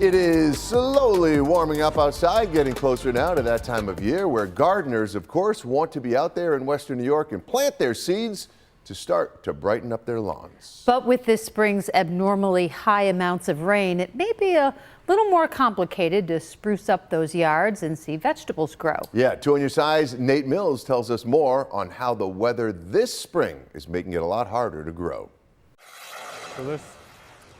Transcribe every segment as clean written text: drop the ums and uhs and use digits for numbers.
It is slowly warming up outside, getting closer now to that time of year where gardeners, of course, want to be out there in western New York and plant their seeds to start to brighten up their lawns. But with this spring's abnormally high amounts of rain, it may be a little more complicated to spruce up those yards and see vegetables grow. Yeah, 2 on your side's Nate Mills tells us more on how the weather this spring is making it a lot harder to grow. So this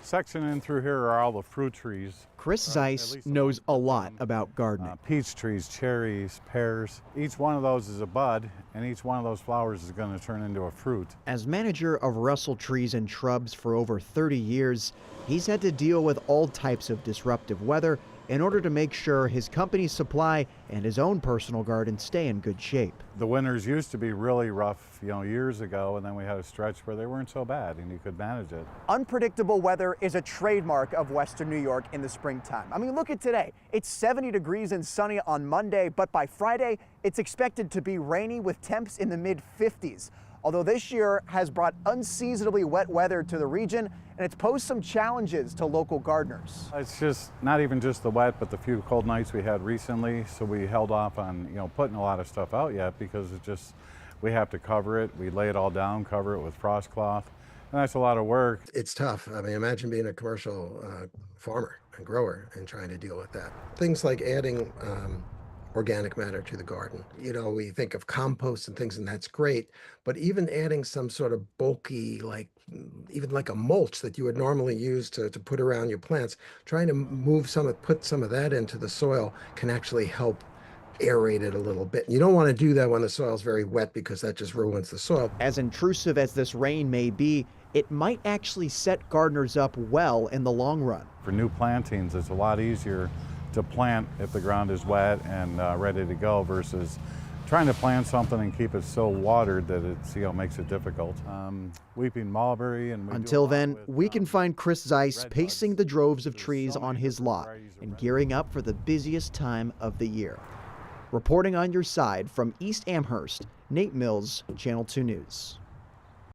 section in through here are all the fruit trees. Chris Zeiss knows a lot about gardening. Peach trees, cherries, pears. Each one of those is a bud, and each one of those flowers is going to turn into a fruit. As manager of Russell Trees and Shrubs for over 30 years, he's had to deal with all types of disruptive weather in order to make sure his company's supply and his own personal garden stay in good shape. The winters used to be really rough, years ago, and then we had a stretch where they weren't so bad and you could manage it. Unpredictable weather is a trademark of Western New York in the springtime. I mean, look at today. It's 70 degrees and sunny on Monday, but by Friday, it's expected to be rainy with temps in the mid-50s. Although this year has brought unseasonably wet weather to the region, and it's posed some challenges to local gardeners. It's just not even just the wet, but the few cold nights we had recently, so we held off on putting a lot of stuff out yet because it's just, we have to cover it. We lay it all down, cover it with frost cloth, and that's a lot of work. It's tough. I mean, imagine being a commercial farmer and grower and trying to deal with that. Things like adding organic matter to the garden. We think of compost and things, and that's great, but even adding some sort of bulky, even like a mulch that you would normally use to put around your plants, trying to put some of that into the soil can actually help aerate it a little bit. You don't want to do that when the soil is very wet because that just ruins the soil. As intrusive as this rain may be, it might actually set gardeners up well in the long run. For new plantings, it's a lot easier to plant if the ground is wet and ready to go versus trying to plant something and keep it so watered that it makes it difficult. Weeping mulberry and until then, we can find Chris Zeiss pacing the droves of trees on his lot and gearing up for the busiest time of the year. Reporting on your side from East Amherst, Nate Mills, Channel 2 News.